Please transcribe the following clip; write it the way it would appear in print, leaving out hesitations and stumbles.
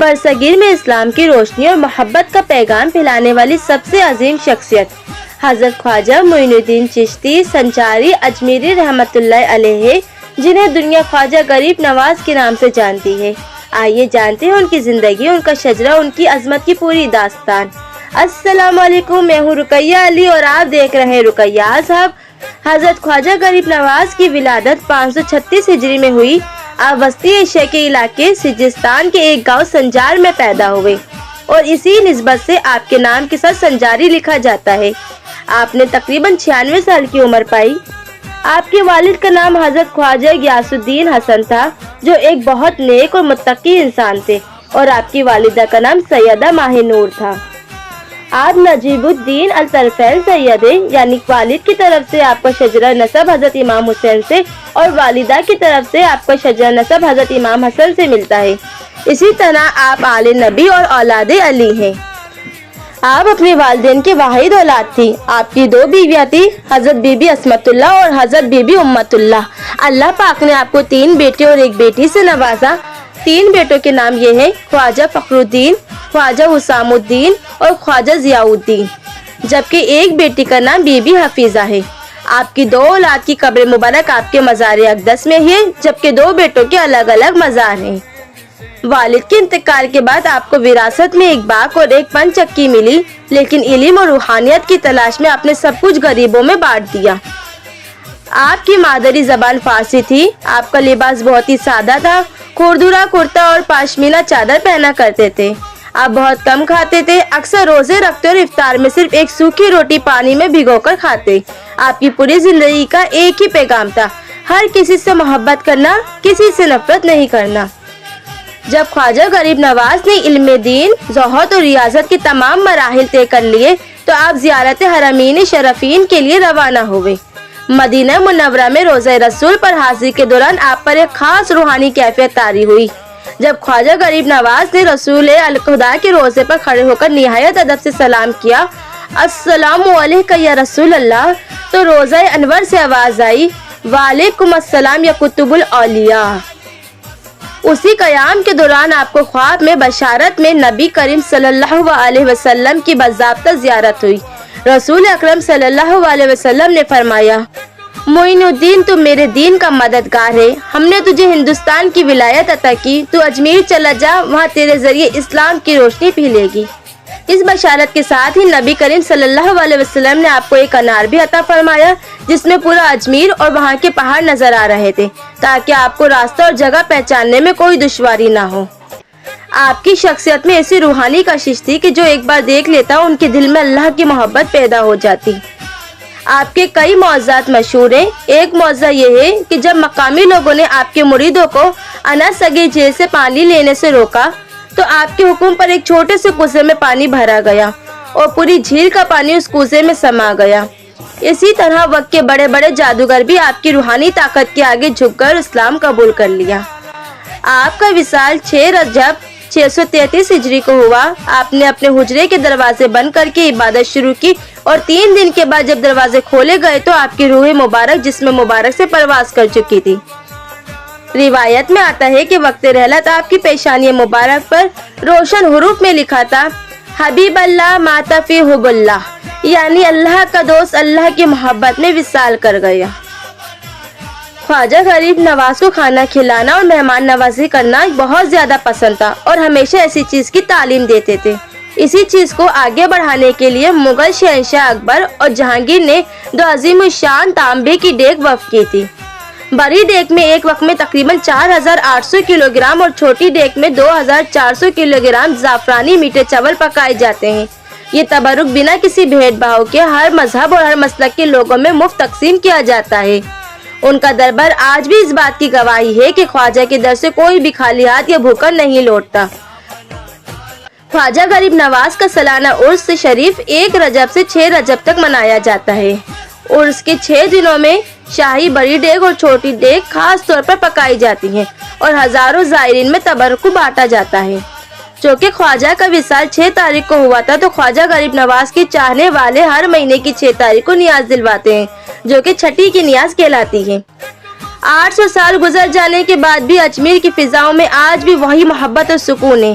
برصغیر میں اسلام کی روشنی اور محبت کا پیغام پھیلانے والی سب سے عظیم شخصیت حضرت خواجہ معین الدین چشتی سنچاری اجمیری رحمۃ اللہ علیہ، جنہیں دنیا خواجہ غریب نواز کے نام سے جانتی ہے۔ آئیے جانتے ہیں ان کی زندگی، ان کا شجرہ، ان کی عظمت کی پوری داستان۔ السلام علیکم، میں ہوں رقیہ علی اور آپ دیکھ رہے ہیں رقیہ صاحب۔ حضرت خواجہ غریب نواز کی ولادت 536 ہجری میں ہوئی۔ آپ وسطی ایشیا کے علاقے سجستان کے ایک گاؤں سنجار میں پیدا ہوئے اور اسی نسبت سے آپ کے نام کے ساتھ سنجاری لکھا جاتا ہے۔ آپ نے تقریباً 96 سال کی عمر پائی۔ آپ کے والد کا نام حضرت خواجہ غیاث الدین حسن تھا، جو ایک بہت نیک اور متقی انسان تھے، اور آپ کی والدہ کا نام سیدہ ماہ نور تھا۔ آپ نجیب الدین الطرفین سیدے، یعنی والد کی طرف سے آپ کا شجرہ نسب حضرت امام حسین سے اور والدہ کی طرف سے آپ کا شجرہ نسب حضرت امام حسن سے ملتا ہے۔ اسی طرح آپ آل نبی اور اولاد علی ہیں۔ آپ اپنے والدین کے واحد اولاد تھی۔ آپ کی 2 بیویاں تھی، حضرت بی بی عصمت اللہ اور حضرت بی بی امت اللہ۔ اللہ پاک نے آپ کو 3 بیٹے اور 1 بیٹی سے نوازا۔ 3 بیٹوں کے نام یہ ہیں: خواجہ فخر الدین، خواجہ حسام الدین اور خواجہ ضیاء الدین، جبکہ 1 بیٹی کا نام بی بی حفیظہ ہے۔ آپ کی 2 اولاد کی قبر مبارک آپ کے مزار اقدس میں ہے، جبکہ 2 بیٹوں کے الگ الگ مزار ہیں۔ والد کے انتقال کے بعد آپ کو وراثت میں 1 باغ اور 1 پن چکی ملی، لیکن علم اور روحانیت کی تلاش میں آپ نے سب کچھ غریبوں میں بانٹ دیا۔ آپ کی مادری زبان فارسی تھی۔ آپ کا لباس بہت ہی سادہ تھا، کھردرا کرتا اور پاشمینہ چادر پہنا کرتے تھے۔ آپ بہت کم کھاتے تھے، اکثر روزے رکھتے اور افطار میں صرف 1 سوکھی روٹی پانی میں بھگو کر کھاتے۔ آپ کی پوری زندگی کا ایک ہی پیغام تھا: ہر کسی سے محبت کرنا، کسی سے نفرت نہیں کرنا۔ جب خواجہ غریب نواز نے علم دین، زہد اور ریاضت کے تمام مراحل طے کر لیے تو آپ زیارت حرمین شریفین کے لیے روانہ ہوئے۔ مدینہ منورہ میں روزہ رسول پر حاضری کے دوران آپ پر ایک خاص روحانی کیفیت طاری ہوئی۔ جب خواجہ غریب نواز نے رسول الخدا کے روزے پر کھڑے ہو کر نہایت ادب سے سلام کیا: السلام علیکم یا رسول اللہ، تو روزہ انور سے آواز آئی: وعلیکم السلام یا قطب الاولیاء۔ اسی قیام کے دوران آپ کو خواب میں بشارت میں نبی کریم صلی اللہ علیہ وسلم کی باضابطہ زیارت ہوئی۔ رسول اکرم صلی اللہ علیہ وسلم نے فرمایا: معین الدین، تو میرے دین کا مددگار ہے، ہم نے تجھے ہندوستان کی ولایت عطا کی، تو اجمیر چلا جا، وہاں تیرے ذریعے اسلام کی روشنی پھیلے گی۔ اس بشارت کے ساتھ ہی نبی کریم صلی اللہ علیہ وسلم نے آپ کو ایک انار بھی عطا فرمایا، جس میں پورا اجمیر اور وہاں کے پہاڑ نظر آ رہے تھے، تاکہ آپ کو راستہ اور جگہ پہچاننے میں کوئی دشواری نہ ہو۔ آپ کی شخصیت میں ایسی روحانی کشش تھی کہ جو ایک بار دیکھ لیتا ان کے دل میں اللہ کی محبت پیدا ہو جاتی۔ آپ کے کئی معجزات مشہور ہیں۔ ایک معجزہ یہ ہے کہ جب مقامی لوگوں نے آپ کے مریدوں کو اناسگی جھیل سے پانی لینے سے روکا تو آپ کے حکم پر ایک چھوٹے سے کوزے میں پانی بھرا گیا اور پوری جھیل کا پانی اس کوزے میں سما گیا۔ اسی طرح وقت کے بڑے بڑے جادوگر بھی آپ کی روحانی طاقت کے آگے جھک کر اسلام قبول کر لیا۔ آپ کا وصال 6 رجب 633 ہجری کو ہوا۔ آپ نے اپنے حجرے کے دروازے بند کر کے عبادت شروع کی اور 3 دن کے بعد جب دروازے کھولے گئے تو آپ کی روح مبارک جسم مبارک سے پرواز کر چکی تھی۔ روایت میں آتا ہے کہ وقت رحلت آپ کی پیشانی مبارک پر روشن حروف میں لکھا تھا: حبیب اللہ مات فی حب اللہ، یعنی اللہ کا دوست اللہ کی محبت میں وصال کر گیا۔ خواجہ غریب نواز کو کھانا کھلانا اور مہمان نوازی کرنا بہت زیادہ پسند تھا اور ہمیشہ ایسی چیز کی تعلیم دیتے تھے۔ اسی چیز کو آگے بڑھانے کے لیے مغل شہنشاہ اکبر اور جہانگیر نے 2 عظیم الشان تانبے کی دیگ وقف کی تھی۔ بڑی دیگ میں ایک وقت میں تقریباً 4800 کلو گرام اور چھوٹی دیگ میں 2400 کلو گرام زعفرانی میٹھے چاول پکائے جاتے ہیں۔ یہ تبرک بنا کسی بھید بھاؤ کے ہر مذہب اور ہر مسلک کے لوگوں میں مفت تقسیم کیا جاتا ہے۔ ان کا دربار آج بھی اس بات کی گواہی ہے کہ خواجہ کے در سے کوئی بھی خالی ہاتھ یا بھوکا نہیں لوٹتا۔ خواجہ غریب نواز کا سالانہ عرس شریف 1 رجب سے 6 رجب تک منایا جاتا ہے۔ عرس کے 6 دنوں میں شاہی بڑی دیگ اور چھوٹی دیگ خاص طور پر پکائی جاتی ہیں اور ہزاروں زائرین میں تبرک کو بانٹا جاتا ہے۔ چونکہ خواجہ کا وصال 6 تاریخ کو ہوا تھا تو خواجہ غریب نواز کے چاہنے والے ہر مہینے کی 6 تاریخ کو نیاز دلواتے ہیں، جو کہ چھٹی کی نیاز کہلاتی ہے۔ 800 سال گزر جانے کے بعد بھی اجمیر کی فضاؤں میں آج بھی وہی محبت اور سکون ہے۔